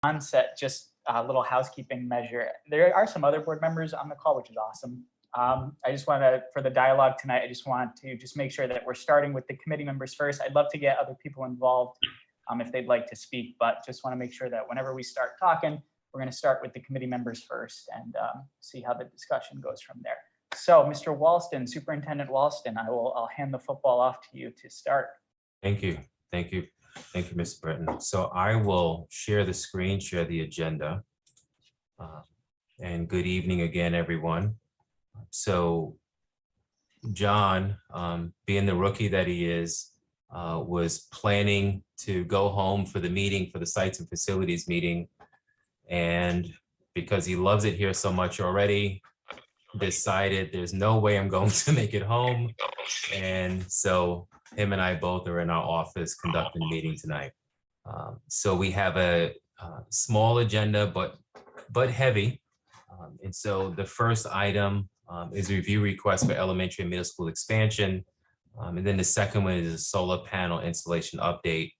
onset, just a little housekeeping measure. There are some other board members on the call, which is awesome. I just want to, for the dialogue tonight, I just want to just make sure that we're starting with the committee members first. I'd love to get other people involved if they'd like to speak, but just want to make sure that whenever we start talking, we're going to start with the committee members first and see how the discussion goes from there. So, Mr. Walston, Superintendent Walston, I'll hand the football off to you to start. Thank you, Mr. Britton. So I will share the screen, share the agenda. And good evening again, everyone. So John, being the rookie that he is, was planning to go home for the meeting, for the sites and facilities meeting. And because he loves it here so much already, decided there's no way I'm going to make it home. And so him and I both are in our office conducting a meeting tonight. So we have a small agenda, but heavy. And so the first item is a review request for elementary and middle school expansion. And then the second one is a solar panel installation update.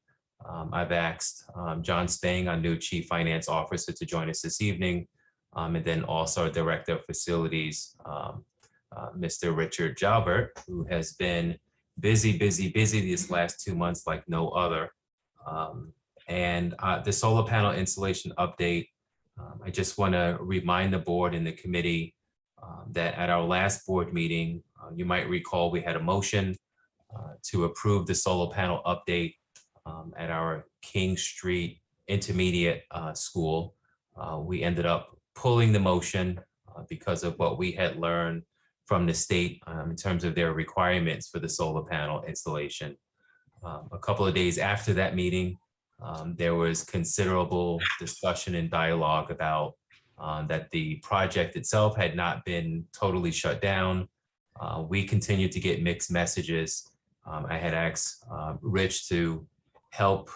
I've asked John Spang, our new Chief Finance Officer, to join us this evening. And then also our Director of Facilities, Mr. Richard Jalbert, who has been busy these last 2 months like no other. And the solar panel installation update, I just want to remind the board and the committee that at our last board meeting, you might recall we had a motion to approve the solar panel update at our King Street Intermediate School. We ended up pulling the motion because of what we had learned from the state in terms of their requirements for the solar panel installation. A couple of days after that meeting, there was considerable discussion and dialogue about that the project itself had not been totally shut down. We continued to get mixed messages. I had asked Rich to help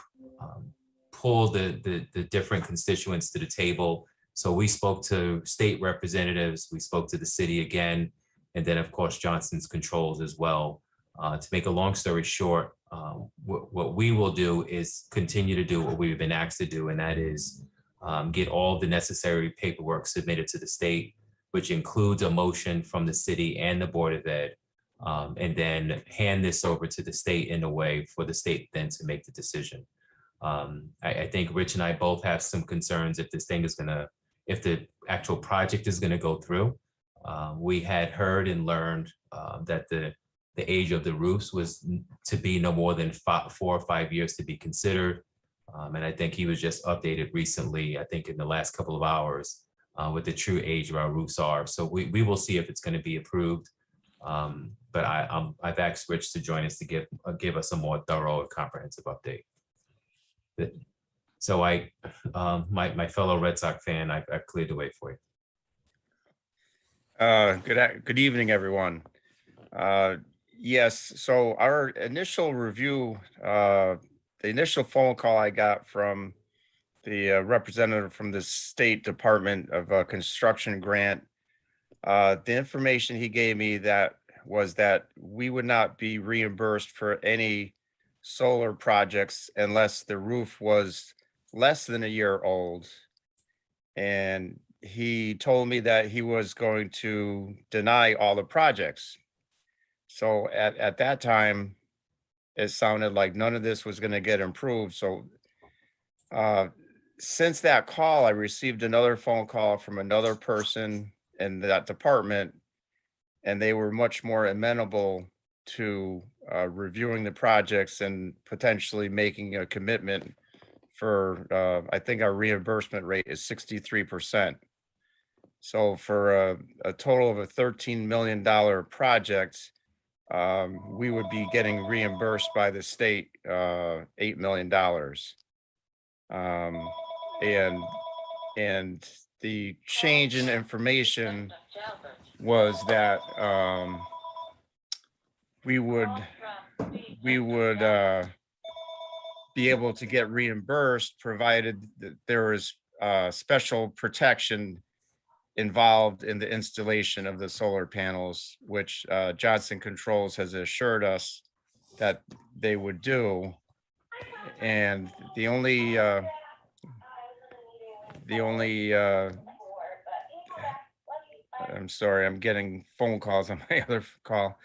pull the different constituents to the table. So we spoke to state representatives, we spoke to the city again, and then of course Johnson's Controls as well. To make a long story short, what we will do is continue to do what we've been asked to do, and that is get all the necessary paperwork submitted to the state, which includes a motion from the city and the Board of Ed, and then hand this over to the state in a way for the state then to make the decision. I think Rich and I both have some concerns if this thing is if the actual project is gonna go through. We had heard and learned that the age of the roofs was to be no more than 4 or 5 years to be considered. And I think he was just updated recently, I think in the last couple of hours, what the true age of our roofs are. So we will see if it's gonna be approved. But I've asked Rich to join us to give us a more thorough and comprehensive update. So my fellow Red Sox fan, I've cleared the way for you. Good evening, everyone. Yes, so our initial review, the initial phone call I got from the representative from the State Department of Construction Grant, the information he gave me was that we would not be reimbursed for any solar projects unless the roof was less than a year old. And he told me that he was going to deny all the projects. So at that time, it sounded like none of this was going to get improved. So since that call, I received another phone call from another person in that department, and they were much more amenable to reviewing the projects and potentially making a commitment for, I think our reimbursement rate is 63%. So for a total of a $13 million project, we would be getting reimbursed by the state $8 million. And the change in information was that we would be able to get reimbursed provided that there is special protection involved in the installation of the solar panels, which Johnson Controls has assured us that they would do. And the only the only, I'm sorry, I'm getting phone calls on my other call.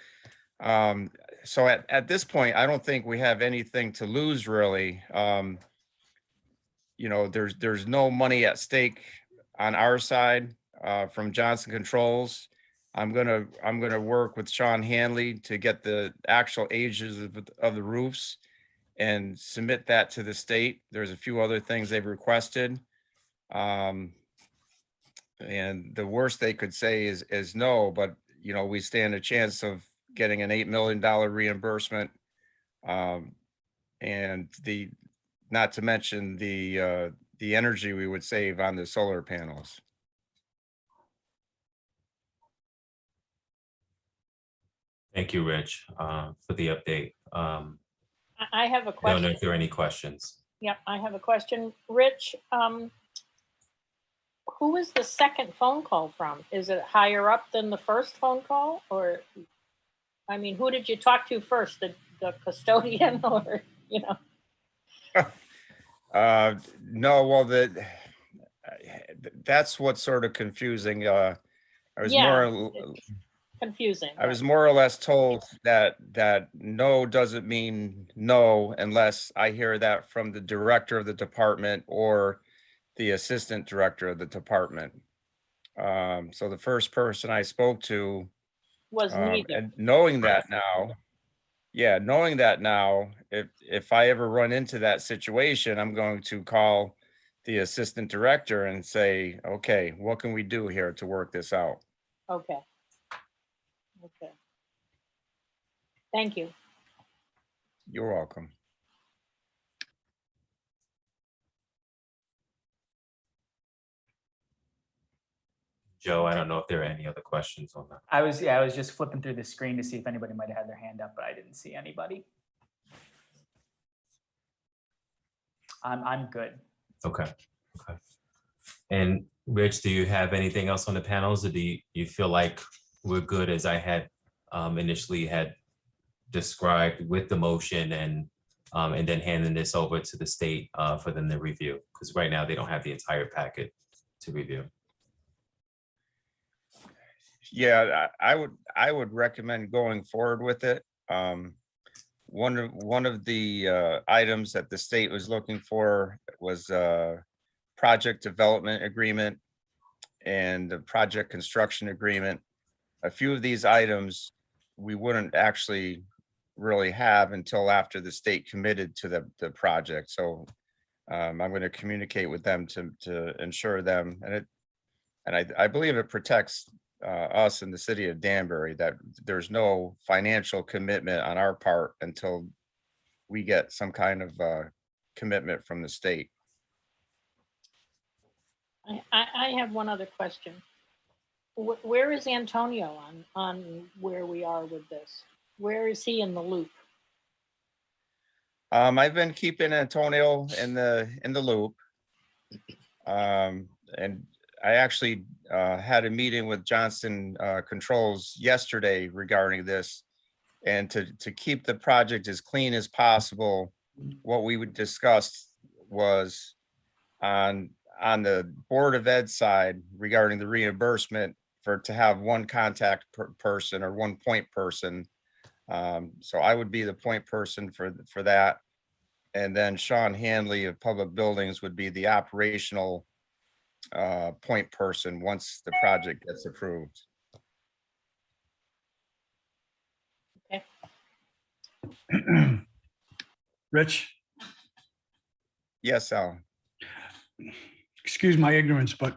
So at this point, I don't think we have anything to lose really. You know, there's no money at stake on our side, from Johnson Controls. I'm gonna work with Sean Hanley to get the actual ages of the roofs and submit that to the state. There's a few other things they've requested. Um, and the worst they could say is no, but you know, we stand a chance of getting an $8 million reimbursement. Um, and not to mention the energy we would save on the solar panels. Thank you, Rich, for the update. I have a I don't know question. if there are any questions. Yeah, I have a question. Rich, who is the second phone call from? Is it higher up than the first phone call? Or, I mean, who did you talk to first? The custodian or, you know? No, well, that's what's sort of confusing. I was Yeah, more, it's confusing. I was more or less told that no doesn't mean no unless I hear that from the director of the department or the assistant director of the department. So the first person I spoke to, Was neither. and knowing that now, yeah, knowing that now, if I ever run into that situation, I'm going to call the assistant director and say, okay, what can we do here to work this out? Okay. Okay. Thank you. You're welcome. Joe, I don't know if there are any other questions on that. I was just flipping through the screen to see if anybody might have had their hand up, but I didn't see anybody. I'm good. Okay, okay. And Rich, do you have anything else on the panels, or do you feel like we're good as I had initially had described with the motion and then handing this over to the state for them to review? Because right now they don't have the entire packet to review. Yeah, I would recommend going forward with it. One of the items that the state was looking for was a project development agreement and a project construction agreement. A few of these items we wouldn't actually really have until after the state committed to the project. So I'm going to communicate with them to ensure them, and I believe it protects us in the city of Danbury that there's no financial commitment on our part until we get some kind of commitment from the state. I have one other question. Where is Antonio on where we are with this? Where is he in the loop? I've been keeping Antonio in the loop. And I actually had a meeting with Johnson Controls yesterday regarding this. And to keep the project as clean as possible, what we would discuss was on the Board of Ed side regarding the reimbursement to have one contact person or one point person. So I would be the point person for that. And then Sean Hanley of Public Buildings would be the operational point person once the project gets approved. Okay. Rich, Yes, Alan. excuse my ignorance, but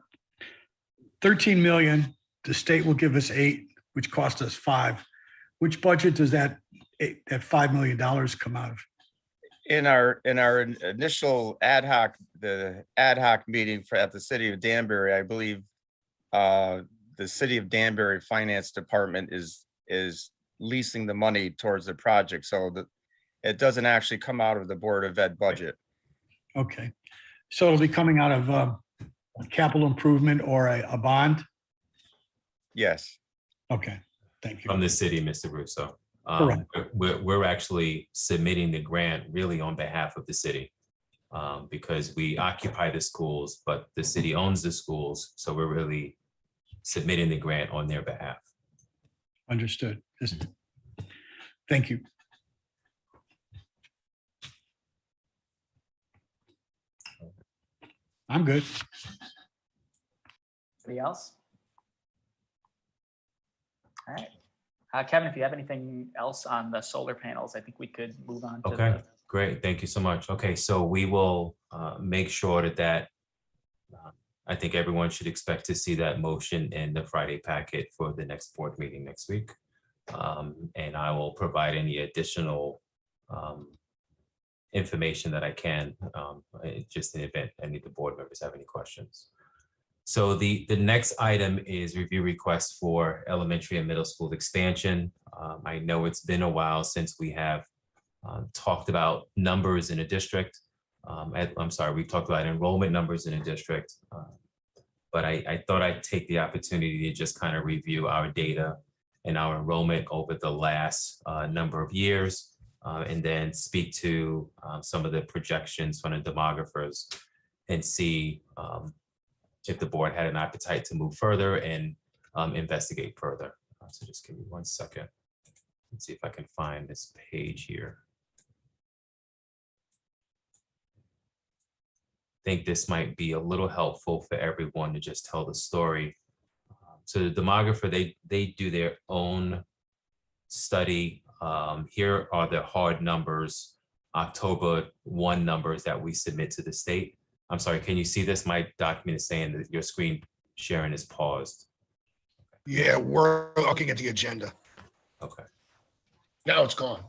13 million, the state will give us 8, which cost us 5. Which budget does that $5 million come out of? In our initial the ad hoc meeting at the city of Danbury, I believe the city of Danbury Finance Department is leasing the money towards the project, so that it doesn't actually come out of the Board of Ed budget. Okay, so it'll be coming out of capital improvement or a bond? Yes. Okay, thank you. From the city, Mr. Russo. Correct. We're actually submitting the grant really on behalf of the city. because we occupy the schools, but the city owns the schools. So we're really submitting the grant on their behalf. Understood. Thank you. I'm good. Anybody else? All right. Kevin, if you have anything else on the solar panels, I think we could move on to Okay, great. Thank you so much. Okay, so we will make sure that I think everyone should expect to see that motion in the Friday packet for the next board meeting next week. And I will provide any additional information that I can, just in the event any of the board members have any questions. So the next item is review requests for elementary and middle school expansion. I know it's been a while since we have talked about numbers in a district. I'm sorry, we talked about enrollment numbers in a district. But I thought I'd take the opportunity to just kind of review our data and our enrollment over the last number of years. And then speak to some of the projections from the demographers and see if the board had an appetite to move further and investigate further. So just give me 1 second. Let's see if I can find this page here. I think this might be a little helpful for everyone to just tell the story. So the demographer, they do their own study. Here are the hard numbers, October 1 numbers that we submit to the state. I'm sorry, can you see this? My document is saying that your screen sharing is paused. Yeah, we're looking at the agenda. Okay, Now it's gone.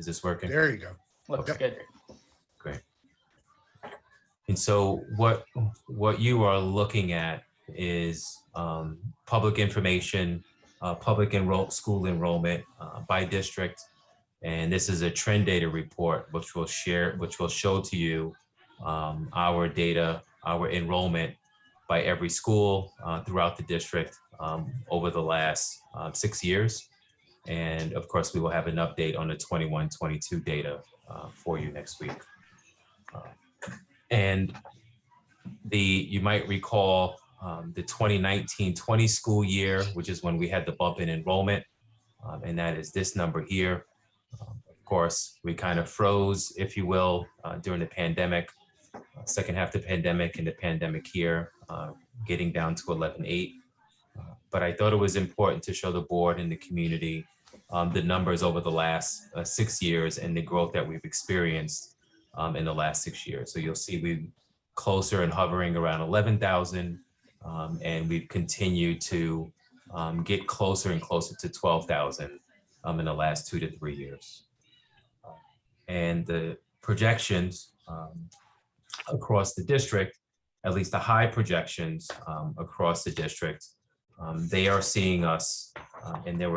is this working? There you go. looks Okay. good. Great. And so what you are looking at is public information, school enrollment by district. And this is a trend data report, which will show to you our data, our enrollment by every school throughout the district over the last 6 years. And of course, we will have an update on the 21-22 data for you next week. And you might recall the 2019-20 school year, which is when we had the bump in enrollment, and that is this number here. Of course, we kind of froze, if you will, during the pandemic, second half of the pandemic and the pandemic here, getting down to 11.8. But I thought it was important to show the board and the community the numbers over the last 6 years and the growth that we've experienced in the last 6 years. So you'll see we closer and hovering around 11,000, and we've continued to get closer and closer to 12,000 in the last 2 to 3 years. And the projections across the district, at least the high projections across the district, they are seeing us, and there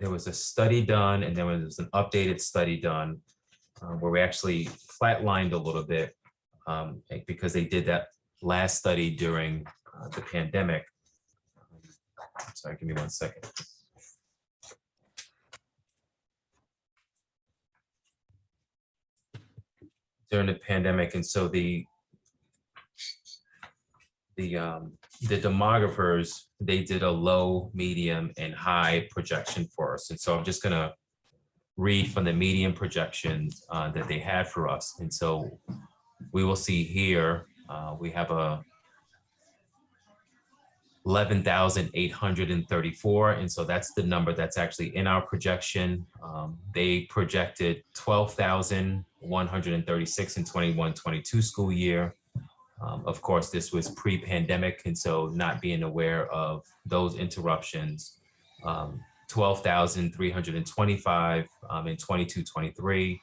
was a study done and there was an updated study done where we actually flatlined a little bit because they did that last study during the pandemic. Sorry, give me 1 second. During the pandemic, and so the demographers, they did a low, medium, and high projection for us. And so I'm just gonna read from the median projections that they had for us. And so we will see here, we have a 11,834. And so that's the number that's actually in our projection. They projected 12,136 in 21-22 school year. Of course, this was pre-pandemic, and so not being aware of those interruptions, 12,325 in 22-23,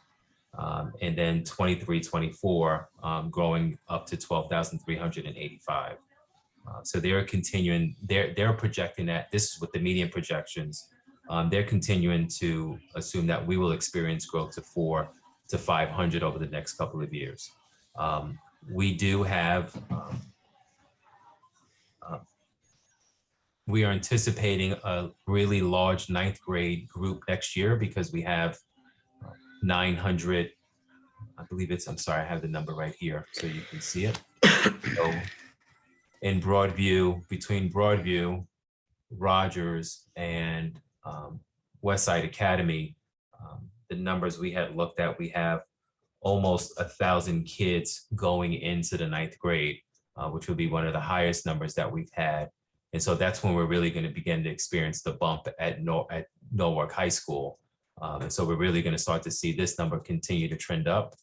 and then 23-24 growing up to 12,385. So they're continuing, they're projecting that, this is with the median projections, they're continuing to assume that we will experience growth to 400 to 500 over the next couple of years. We do have, we are anticipating a really large 9th grade group next year because we have 900, I believe it's, I'm sorry, I have the number right here so you can see it. So in Broadview, between Broadview, Rogers, and Westside Academy, the numbers we had looked at, we have almost 1,000 kids going into the 9th grade, which would be one of the highest numbers that we've had. And so that's when we're really going to begin to experience the bump at Norwalk High School. And so we're really going to start to see this number continue to trend up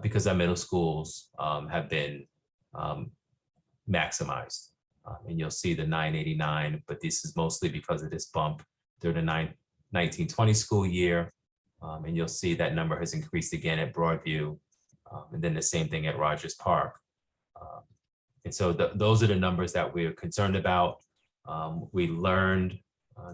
because our middle schools have been maximized. And you'll see the 989, but this is mostly because of this bump during the 1920 school year. And you'll see that number has increased again at Broadview, and then the same thing at Rogers Park. And so those are the numbers that we're concerned about. We learned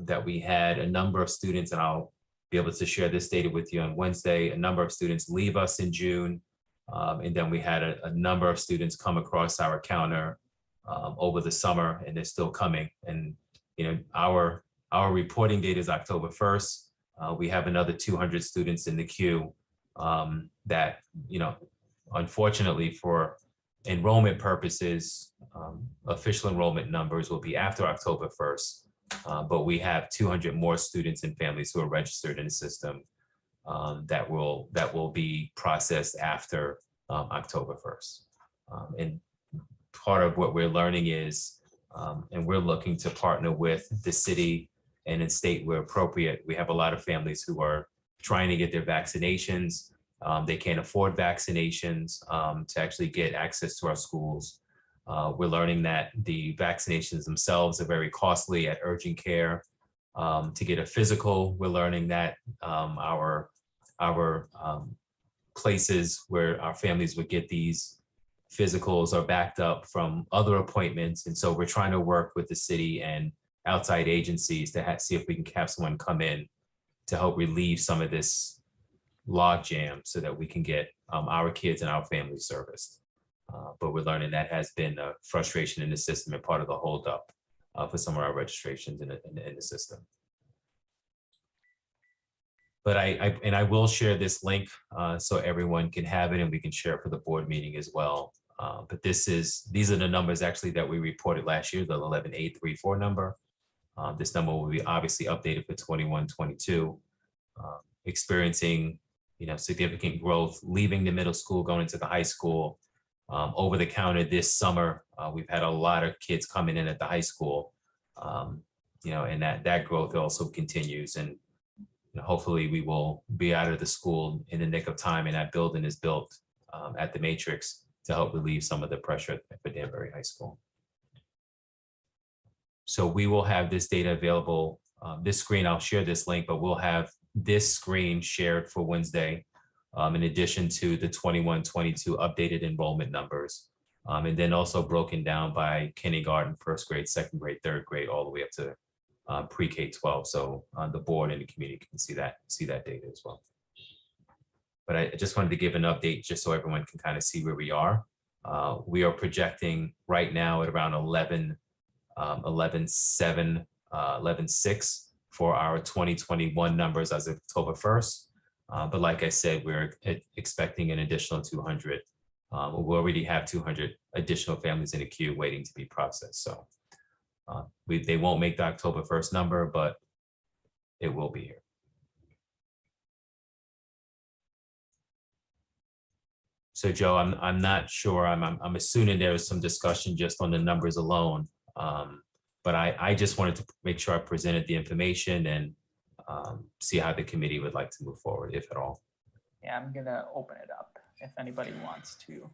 that we had a number of students, and I'll be able to share this data with you on Wednesday, a number of students leave us in June. And then we had a number of students come across our counter over the summer, and they're still coming. And you know, our reporting date is October 1st. We have another 200 students in the queue that, you know, unfortunately for enrollment purposes, official enrollment numbers will be after October 1st. But we have 200 more students and families who are registered in the system that will be processed after October 1st. And part of what we're learning is, and we're looking to partner with the city and in state where appropriate. We have a lot of families who are trying to get their vaccinations. They can't afford vaccinations to actually get access to our schools. We're learning that the vaccinations themselves are very costly at urgent care. To get a physical, we're learning that our places where our families would get these physicals are backed up from other appointments. And so we're trying to work with the city and outside agencies to see if we can have someone come in to help relieve some of this log jam so that we can get our kids and our families serviced. But we're learning that has been a frustration in the system and part of the holdup for some of our registrations in the system. But I will share this link so everyone can have it, and we can share it for the board meeting as well. But these are the numbers actually that we reported last year, the 11,834 number. This number will be obviously updated for 21-22, experiencing, you know, significant growth, leaving the middle school, going into the high school. Over the counter this summer, we've had a lot of kids coming in at the high school, you know, and that growth also continues. And you know, hopefully we will be out of the school in the nick of time, and that building is built at the Matrix to help relieve some of the pressure for Danbury High School. So we will have this data available. This screen, I'll share this link, but we'll have this screen shared for Wednesday, in addition to the 21-22 updated enrollment numbers. And then also broken down by kindergarten, first grade, second grade, third grade, all the way up to pre-K-12. So the board and the community can see that data as well. But I just wanted to give an update just so everyone can kind of see where we are. We are projecting right now at around 11.7, 11.6 for our 2021 numbers as of October 1st. But like I said, we're expecting an additional 200. We already have 200 additional families in the queue waiting to be processed. So they won't make the October 1st number, but it will be here. So Joe, I'm not sure. I'm assuming there was some discussion just on the numbers alone. But I just wanted to make sure I presented the information and see how the committee would like to move forward, if at all. Yeah, I'm gonna open it up if anybody wants to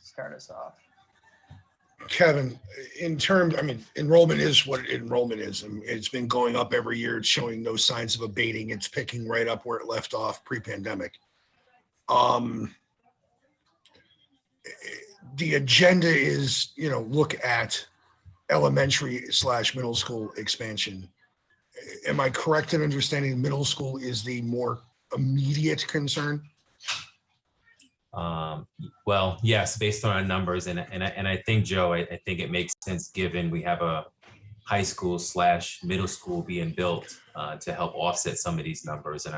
start us off. Kevin, in terms, I mean, enrollment is what enrollment is. And it's been going up every year. It's showing no signs of abating. It's picking right up where it left off pre-pandemic. The agenda is, you know, look at elementary/middle school expansion. Am I correct in understanding middle school is the more immediate concern? Well, yes, based on our numbers, and I think, Joe, I think it makes sense given we have a high school/middle school being built to help offset some of these numbers. And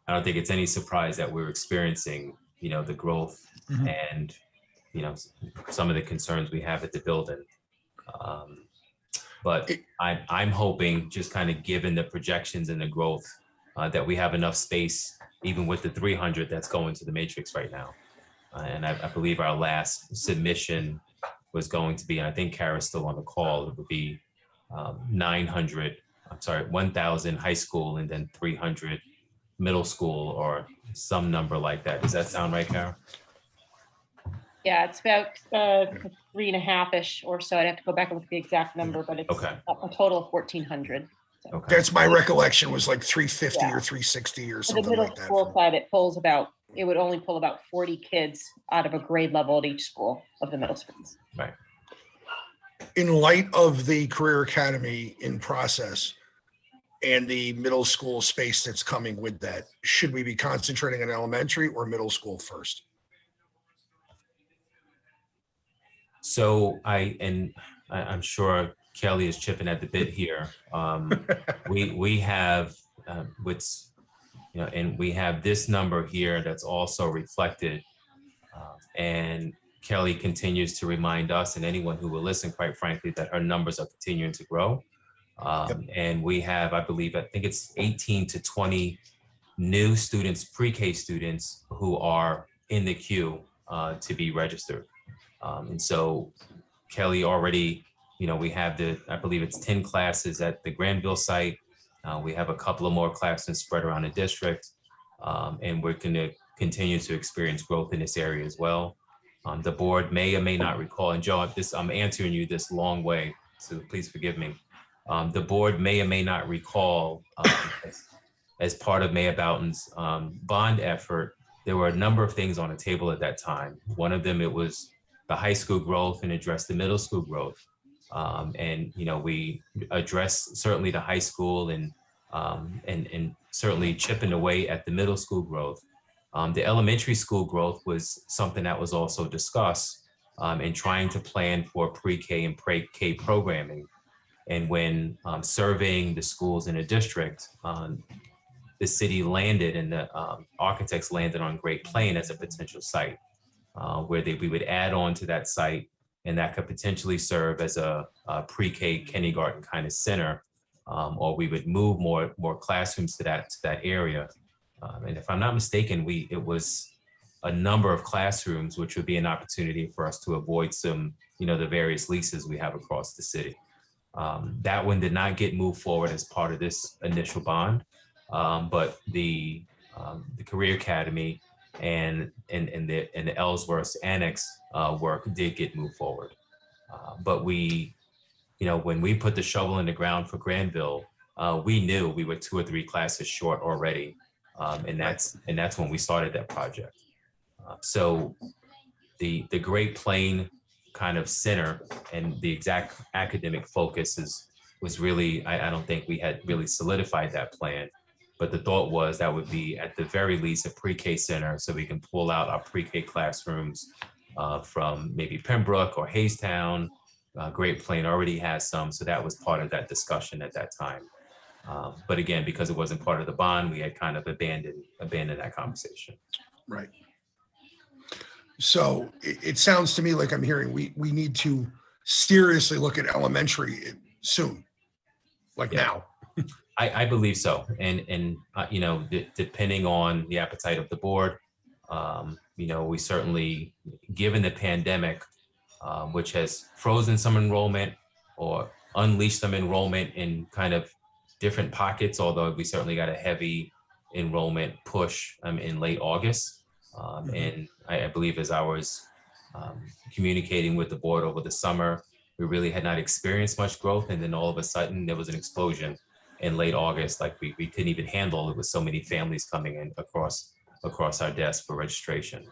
I don't think it's any surprise that we're experiencing, the growth Mhm. and, some of the concerns we have at the building. But I'm hoping, just kind of given the projections and the growth, that we have enough space, even with the 300 that's going to the matrix right now. And I believe our last submission was going to be, and I think Kara's still on the call, it would be 1,000 high school and then 300 middle school or some number like that. Does that sound right, Kara? Yeah, it's about 3.5-ish or so. I'd have to go back and look at the exact number, but it's Okay. a total of 1,400. Okay. That's my recollection, was like 350 Yeah. or 360 or For the something middle like that. school side, it would only pull about 40 kids out of a grade level at each school of the middle schools. Right. In light of the Career Academy in process and the middle school space that's coming with that, should we be concentrating on elementary or middle school first? So I'm sure Kelly is chipping at the bit here. We have and we have this number here that's also reflected. And Kelly continues to remind us and anyone who will listen, quite frankly, that her numbers are continuing to grow. And we have, I think it's 18 to 20 new students, pre-K students, who are in the queue to be registered. And so Kelly already, we have I believe it's 10 classes at the Granville site. We have a couple of more classes spread around the district. And we're going to continue to experience growth in this area as well. The board may or may not recall, and Joe, I'm answering you this long way, so please forgive me. The board may or may not recall, as part of Mayor Boughton's bond effort, there were a number of things on the table at that time. One of them, it was the high school growth and address the middle school growth. And we addressed certainly the high school and certainly chipping away at the middle school growth. The elementary school growth was something that was also discussed in trying to plan for pre-K and pre-K programming. And when surveying the schools in a district, the city landed and the architects landed on Great Plain as a potential site where we would add on to that site, and that could potentially serve as a pre-K kindergarten kind of center, or we would move more classrooms to that area. And if I'm not mistaken, it was a number of classrooms, which would be an opportunity for us to avoid some, the various leases we have across the city. That one did not get moved forward as part of this initial bond, but the Career Academy and the Ellsworth Annex work did get moved forward. But when we put the shovel in the ground for Granville, we knew we were 2 or 3 classes short already. And that's when we started that project. So the Great Plain kind of center and the exact academic focus was really, I don't think we had really solidified that plan, but the thought was that would be at the very least a pre-K center, so we can pull out our pre-K classrooms from maybe Pembroke or Haystown. Great Plain already has some, so that was part of that discussion at that time. But again, because it wasn't part of the bond, we had kind of abandoned that conversation. Right. So it sounds to me like I'm hearing we need to seriously look at elementary soon, like now. I believe so. And depending on the appetite of the board, we certainly, given the pandemic, which has frozen some enrollment or unleashed some enrollment in kind of different pockets, although we certainly got a heavy enrollment push in late August. And I believe as I was communicating with the board over the summer, we really had not experienced much growth. And then all of a sudden there was an explosion in late August, like we couldn't even handle it with so many families coming in across our desk for registration.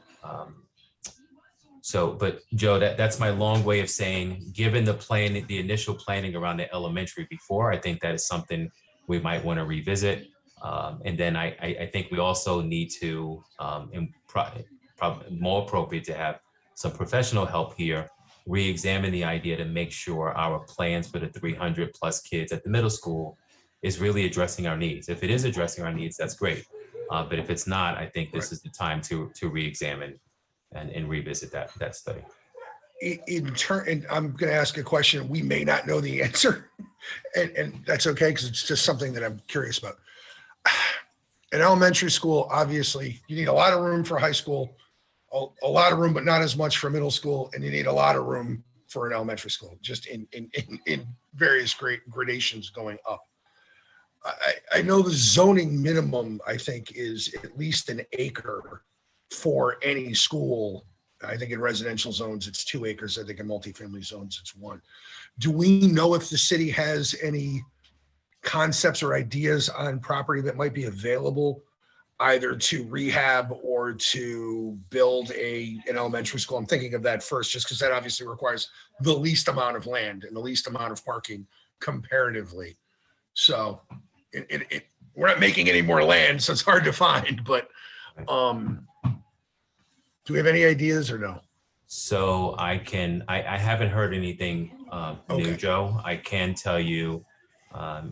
But Joe, that's my long way of saying, given the initial planning around the elementary before, I think that is something we might want to revisit. And then I think we also need to, probably more appropriate to have some professional help here, re-examine the idea to make sure our plans for the 300 plus kids at the middle school is really addressing our needs. If it is addressing our needs, that's great. But if it's not, I think this is the time to re-examine and revisit that study. And I'm going to ask a question. We may not know the answer, and that's okay because it's just something that I'm curious about. In elementary school, obviously, you need a lot of room for high school, a lot of room, but not as much for middle school, and you need a lot of room for an elementary school, just in various gradations going up. I know the zoning minimum, I think, is at least an acre for any school. I think in residential zones, it's 2 acres. I think in multifamily zones, it's 1. Do we know if the city has any concepts or ideas on property that might be available either to rehab or to build an elementary school? I'm thinking of that first, just because that obviously requires the least amount of land and the least amount of parking comparatively. So we're not making any more land, so it's hard to find, but do we have any ideas or no? So I haven't heard anything new, Okay. Joe. I can tell you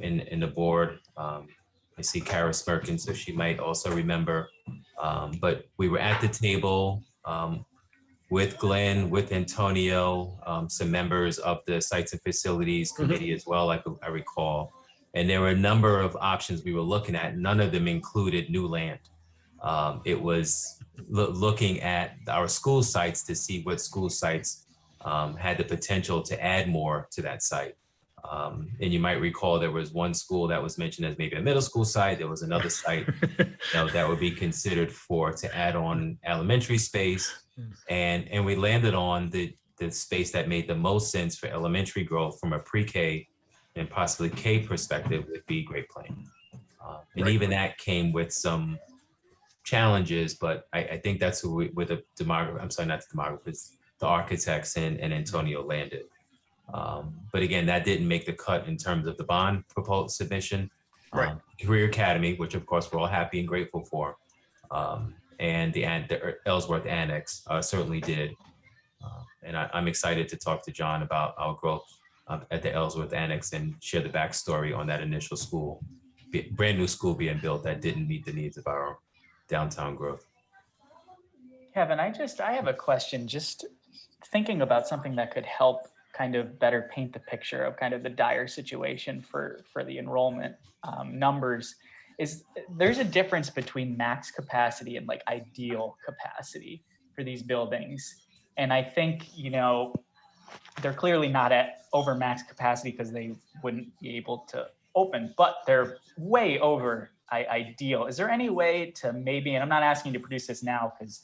in the board, I see Kara smirking, so she might also remember. But we were at the table with Glenn, with Antonio, some members of the Sites and Facilities Committee as well, I recall. And there were a number of options we were looking at. None of them included new land. It was looking at our school sites to see what school sites had the potential to add more to that site. And you might recall there was one school that was mentioned as maybe a middle school site. There was another site that would be considered to add on elementary space. And we landed on the space that made the most sense for elementary growth from a pre-K and possibly K perspective would be Great Plain. And even that came with some challenges, but I think that's who with the demographer, I'm sorry, not the demographers, the architects and Antonio landed. But again, that didn't make the cut in terms of the bond proposed submission. Career Academy, which of course we're all happy and grateful for, and the Ellsworth Annex certainly did. And I'm excited to talk to John about our growth at the Ellsworth Annex and share the backstory on that initial school, brand new school being built that didn't meet the needs of our downtown growth. Kevin, I have a question, just thinking about something that could help kind of better paint the picture of kind of the dire situation for the enrollment numbers. There's a difference between max capacity and like ideal capacity for these buildings. And I think, they're clearly not at over max capacity because they wouldn't be able to open, but they're way over ideal. Is there any way to maybe, and I'm not asking you to produce this now because,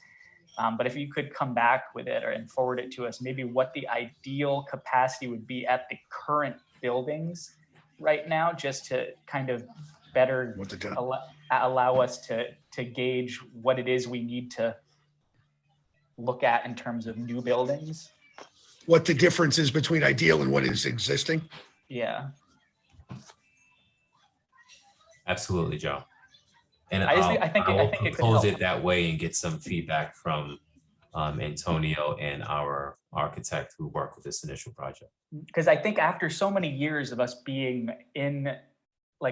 but if you could come back with it and forward it to us, maybe what the ideal capacity would be at the current buildings right now, just to kind of better allow us to gauge what it is we need to look at in terms of new buildings. What the difference is between ideal and what is existing? Yeah. Absolutely, Joe. And I think I'll it could propose help. it that way and get some feedback from Antonio and our architect who worked with this initial project. Because I think after so many years of us being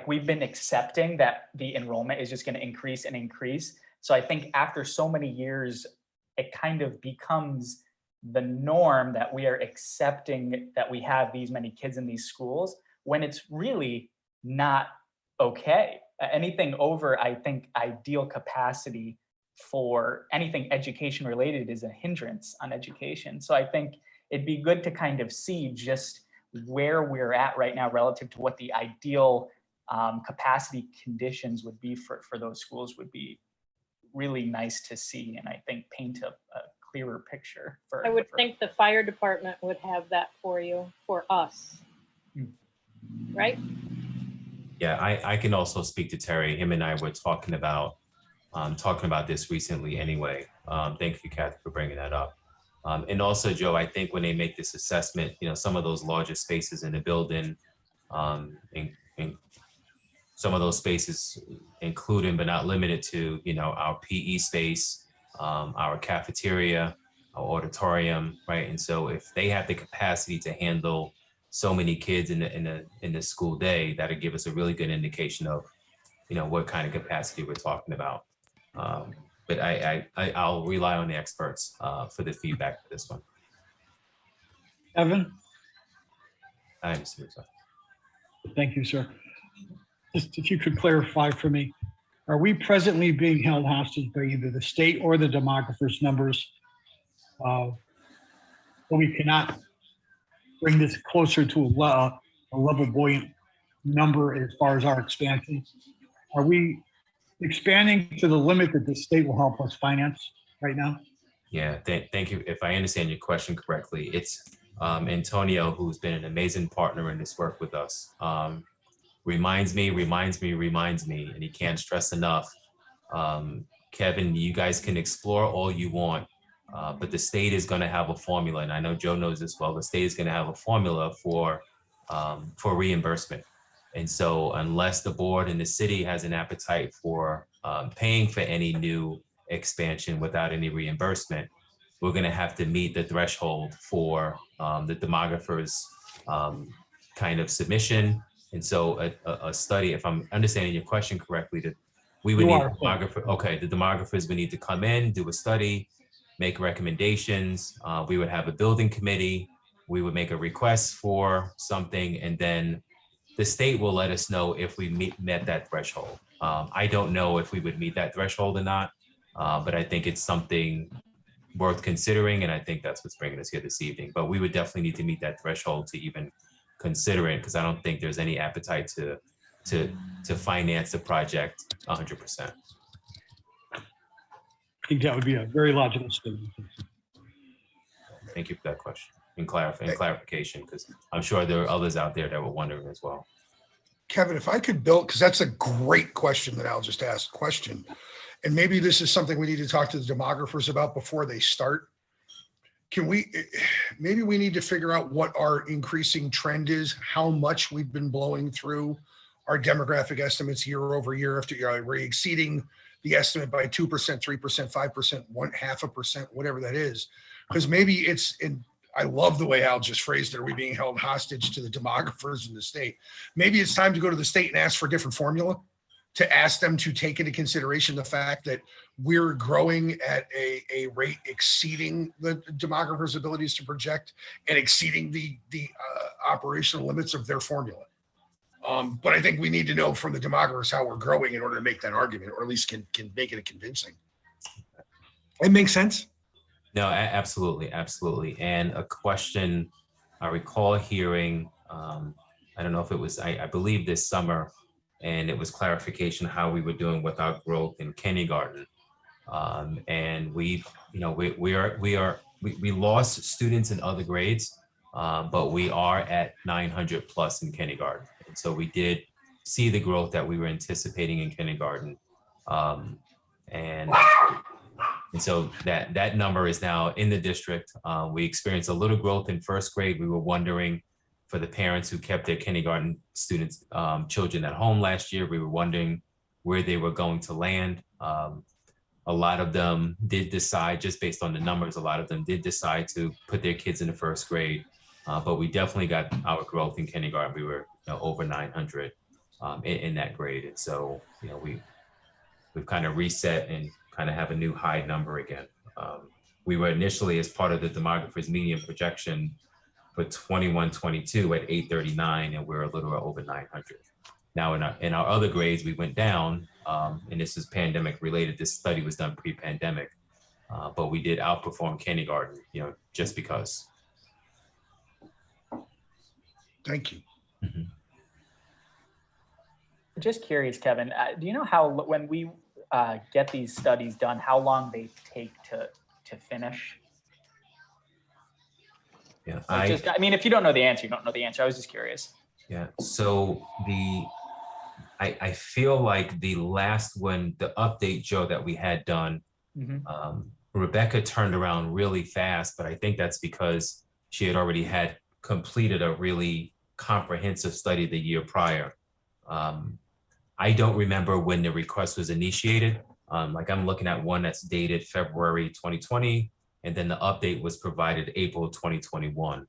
we've been accepting that the enrollment is just going to increase and increase. So I think after so many years, it kind of becomes the norm that we are accepting that we have these many kids in these schools when it's really not okay. Anything over, I think, ideal capacity for anything education related is a hindrance on education. So I think it'd be good to kind of see just where we're at right now relative to what the ideal capacity conditions would be for those schools would be really nice to see, and I think paint a clearer picture. I would think the fire department would have that for you, for us, right? Yeah, I can also speak to Terry. Him and I were talking about this recently anyway. Thank you, Kathy, for bringing that up. And also, Joe, I think when they make this assessment, some of those larger spaces in the building, and some of those spaces including but not limited to, our PE space, our cafeteria, our auditorium, right? And so if they have the capacity to handle so many kids in the school day, that'll give us a really good indication of what kind of capacity we're talking about. But I'll rely on the experts for the feedback for this one. Evan? I understand. Thank you, sir. Just if you could clarify for me, are we presently being held hostage by either the state or the demographer's numbers? So we cannot bring this closer to a level buoyant number as far as our expansion. Are we expanding to the limit that the state will help us finance right now? Yeah, thank you. If I understand your question correctly, it's Antonio, who's been an amazing partner in this work with us. Reminds me, and he can't stress enough. Kevin, you guys can explore all you want, but the state is going to have a formula, and I know Joe knows this well. The state is going to have a formula for reimbursement, and so unless the board and the city has an appetite for paying for any new expansion without any reimbursement, we're going to have to meet the threshold for the demographer's kind of submission. And so a study, if I'm understanding your question correctly, that we would need a demographer. Okay, the demographers would need to come in, do a study, make recommendations. We would have a building committee. We would make a request for something, and then the state will let us know if we met that threshold. I don't know if we would meet that threshold or not, but I think it's something worth considering, and I think that's what's bringing us here this evening. But we would definitely need to meet that threshold to even consider it, because I don't think there's any appetite to finance the project 100%. I think that would be a very logical statement. Thank you for that question and clarification, because I'm sure there are others out there that were wondering as well. Kevin, if I could build, because that's a great question that I'll just ask question. And maybe this is something we need to talk to the demographers about before they start. Maybe we need to figure out what our increasing trend is, how much we've been blowing through our demographic estimates year over year after year. We're exceeding the estimate by 2%, 3%, 5%, 0.5%, whatever that is. Because maybe I love the way Al just phrased it. Are we being held hostage to the demographers in the state? Maybe it's time to go to the state and ask for a different formula, to ask them to take into consideration the fact that we're growing at a rate exceeding the demographers' abilities to project and exceeding the operational limits of their formula. But I think we need to know from the demographers how we're growing in order to make that argument, or at least can make it convincing. It makes sense? No, absolutely, absolutely. And a question I recall hearing, I don't know if it was, I believe this summer, and it was clarification how we were doing with our growth in kindergarten. And we lost students in other grades, but we are at 900 plus in kindergarten. And so we did see the growth that we were anticipating in kindergarten. And so that number is now in the district. We experienced a little growth in first grade. We were wondering, for the parents who kept their kindergarten students, children at home last year, we were wondering where they were going to land. A lot of them did decide, just based on the numbers, a lot of them did decide to put their kids in the first grade. But we definitely got our growth in kindergarten. We were over 900 in that grade. And so, we've kind of reset and kind of have a new high number again. We were initially, as part of the demographer's median projection for 21-22 at 839, and we're a little over 900. Now in our other grades, we went down, and this is pandemic related. This study was done pre-pandemic, but we did outperform kindergarten, just because. Thank you. Mm-hmm. Just curious, Kevin, do you know how, when we get these studies done, how long they take to finish? Yeah, I mean, if you don't know the answer, you don't know the answer. I was just curious. Yeah, so I feel like the last one, the update, Joe, that we had done, Rebecca turned around really fast, but I think that's because she had already had completed a really comprehensive study the year prior. I don't remember when the request was initiated. Like I'm looking at one that's dated February 2020, and then the update was provided April 2021.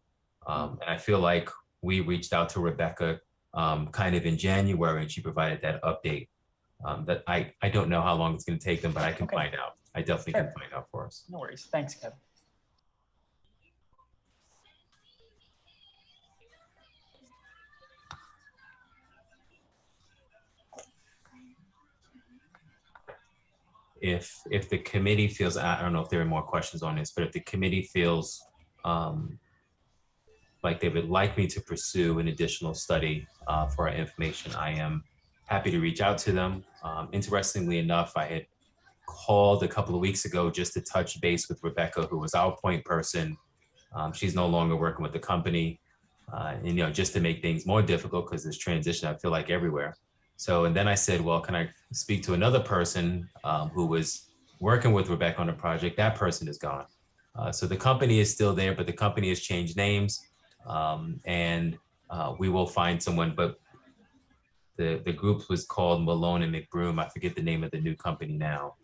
And I feel like we reached out to Rebecca kind of in January, and she provided that update. That I don't know how long it's going to take them, but I can Okay. find out. I definitely Sure. can find out for us. No worries. Thanks, Kevin. If the committee feels, I don't know if there are more questions on this, but if the committee feels like they would like me to pursue an additional study for our information, I am happy to reach out to them. Interestingly enough, I had called a couple of weeks ago just to touch base with Rebecca, who was our point person. She's no longer working with the company, and just to make things more difficult because there's transition, I feel like everywhere. So, and then I said, well, can I speak to another person who was working with Rebecca on the project? That person is gone. So the company is still there, but the company has changed names, and we will find someone. But the group was called Malone and McBroom. I forget the name of the new company now.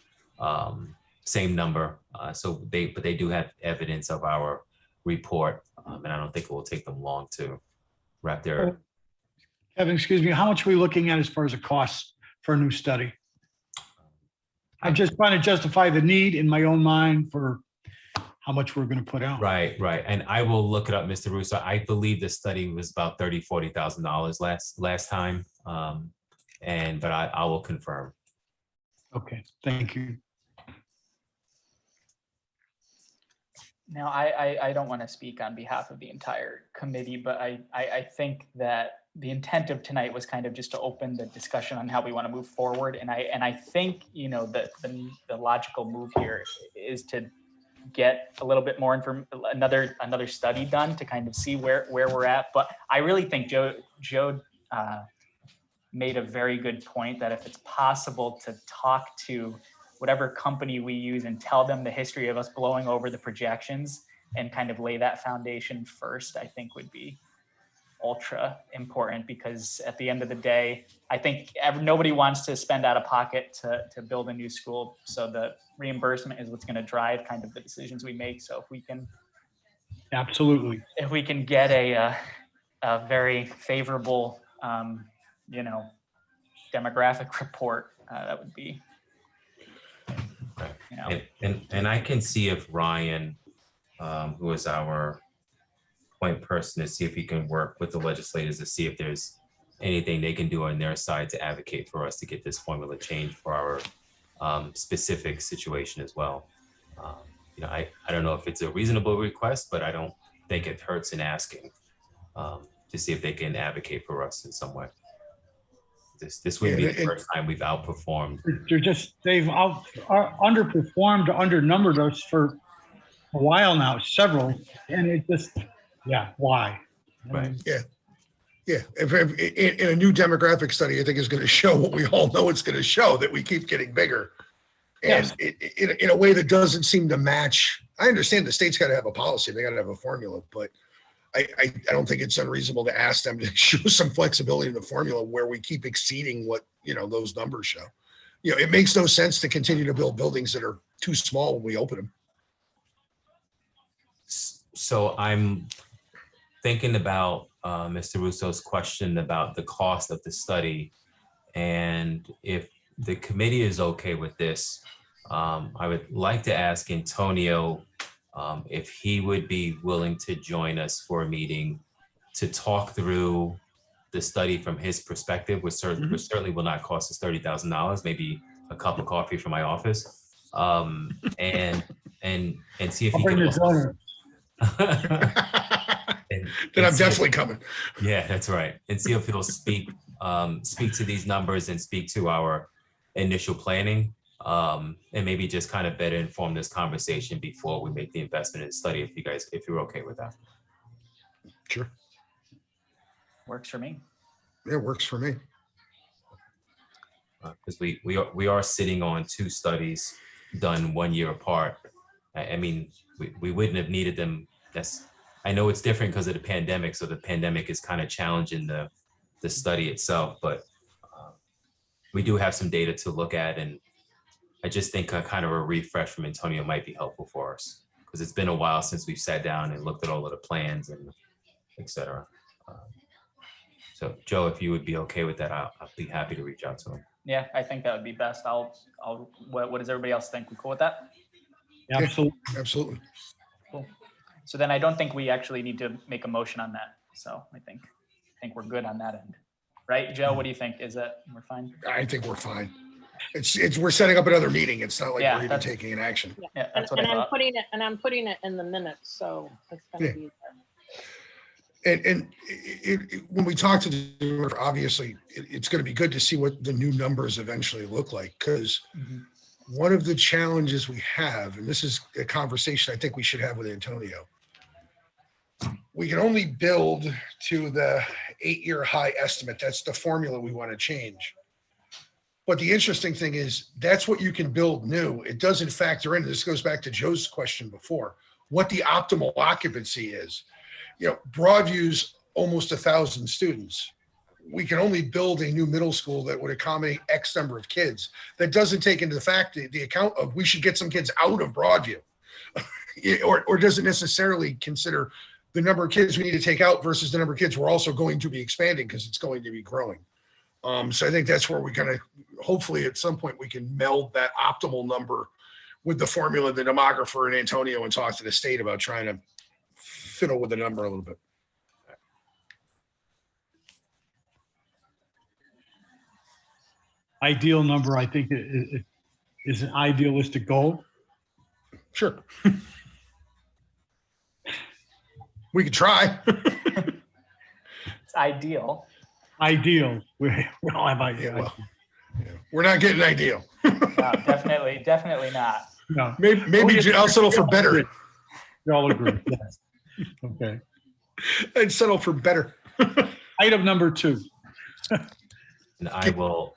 Same number. So they do have evidence of our report, and I don't think it will take them long to wrap their. Kevin, excuse me, how much are we looking at as far as a cost for a new study? I'm just trying to justify the need in my own mind for how much we're going to put out. Right. And I will look it up, Mr. Russo. I believe the study was about $40,000 last time. But I will confirm. Okay, thank you. Now, I don't want to speak on behalf of the entire committee, but I think that the intent of tonight was kind of just to open the discussion on how we want to move forward. And I think, the logical move here is to get a little bit more another study done to kind of see where we're at. But I really think Joe made a very good point that if it's possible to talk to whatever company we use and tell them the history of us blowing over the projections and kind of lay that foundation first, I think would be ultra important, because at the end of the day, I think nobody wants to spend out of pocket to build a new school. So the reimbursement is what's going to drive kind of the decisions we make. So if we can, Absolutely. if we can get a very favorable, demographic report, that would be, And I can see if Ryan, who is our point person, to see if he can work with the legislators to see if there's anything they can do on their side to advocate for us to get this formula changed for our specific situation as well. I don't know if it's a reasonable request, but I don't think it hurts in asking to see if they can advocate for us in some way. This would be the first time we've outperformed. They've underperformed, undernumbered us for a while now, several, and it just, why? Right. Yeah. If in a new demographic study, I think is going to show what we all know it's going to show, that we keep getting bigger. And Yes. in a way that doesn't seem to match. I understand the state's got to have a policy, they got to have a formula, but I don't think it's unreasonable to ask them to show some flexibility in the formula where we keep exceeding what, those numbers show. It makes no sense to continue to build buildings that are too small when we open them. So I'm thinking about Mr. Russo's question about the cost of the study. And if the committee is okay with this, I would like to ask Antonio if he would be willing to join us for a meeting to talk through the study from his perspective, which certainly will not cost us $30,000, maybe a cup of coffee from my office, and see if I'll he bring can your also, donor. Then I'm definitely coming. Yeah, that's right. And see if he'll speak to these numbers and speak to our initial planning, and maybe just kind of better inform this conversation before we make the investment in the study, if you're okay with that. Sure. Works for me. It works for me. Because we are sitting on two studies done 1 year apart. I mean, we wouldn't have needed them. I know it's different because of the pandemic, so the pandemic is kind of challenging the study itself, but we do have some data to look at, and I just think kind of a refresh from Antonio might be helpful for us, because it's been a while since we've sat down and looked at all of the plans and et cetera. So Joe, if you would be okay with that, I'll be happy to reach out to him. Yeah, I think that would be best. What does everybody else think? We cool with that? Absolutely. Absolutely. Cool. So then I don't think we actually need to make a motion on that. So I think we're good on that end. Right, Joe? What do you think? Is that we're fine? I think we're fine. We're setting up another meeting. It's not like Yeah, we're even that's- taking an action. Yeah, that's what I And thought. I'm putting it in the minutes, so it's gonna Yeah. be And when we talk to the, obviously, it's going to be good to see what the new numbers eventually look like, because Mhm. one of the challenges we have, and this is a conversation I think we should have with Antonio, we can only build to the 8-year high estimate. That's the formula we want to change. But the interesting thing is that's what you can build new. It doesn't factor in. This goes back to Joe's question before, what the optimal occupancy is. You know, Broadview's almost 1,000 students. We can only build a new middle school that would accommodate X number of kids. That doesn't take into the fact the account of we should get some kids out of Broadview, or doesn't necessarily consider the number of kids we need to take out versus the number of kids we're also going to be expanding because it's going to be growing. So I think that's where we kind of, hopefully at some point we can meld that optimal number with the formula, the demographer and Antonio, and talk to the state about trying to fiddle with the number a little bit. Ideal number, I think, is an idealistic goal. Sure. We could try. It's ideal. Ideal. We don't have Yeah, ideal. well, yeah. We're not getting ideal. No, definitely not. No, Maybe I'll settle for better. we all agree. Yes. Okay. I'd settle for better. Item number 2. And I will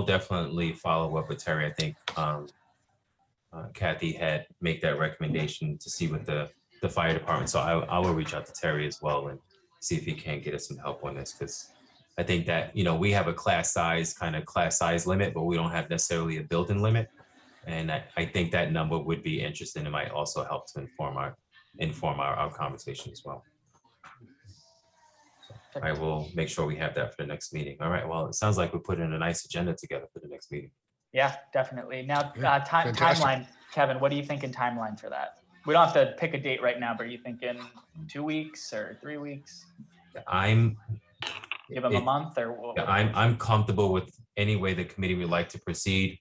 definitely follow up with Terry. I think Kathy had make that recommendation to see what the fire department. So I will reach out to Terry as well and see if he can get us some help on this, because I think that, you know, we have a class size limit, but we don't have necessarily a building limit. And I think that number would be interesting. It might also help to inform our conversation as well. So I will make sure we have that for the next meeting. All right. Well, it sounds like we're putting a nice agenda together for the next meeting. Yeah, definitely. Now, Yeah, fantastic. timeline, Kevin, what are you thinking timeline for that? We don't have to pick a date right now, but are you thinking 2 weeks or 3 weeks? Give them a month or what? I'm comfortable with any way the committee would like to proceed.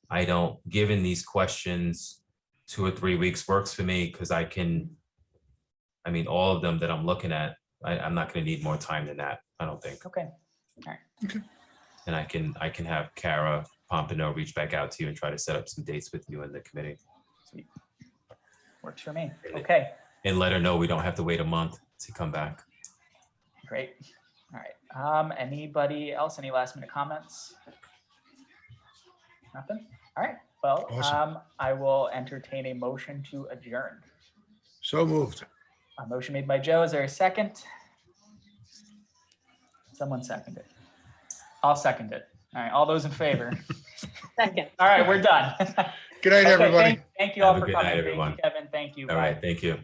I don't, given these questions, 2 or 3 weeks works for me, because all of them that I'm looking at, I'm not going to need more time than that, I don't think. Okay. And I can have Kara Pompano reach back out to you and try to set up some dates with you and the committee. Sweet. Works for me. Okay, And let her know we don't have to wait a month to come back. great. All right. Anybody else? Any last minute comments? Nothing? All right. Well, Awesome. I will entertain a motion to adjourn. So moved. A motion made by Joe. Is there a second? Someone second it. I'll second it. All right. All those in favor? second. All right. We're done. Good night, Okay, everybody. Thank you all Have a for good night, coming. Thank everyone. you, Kevin. Thank you. All Bye. right. Thank you.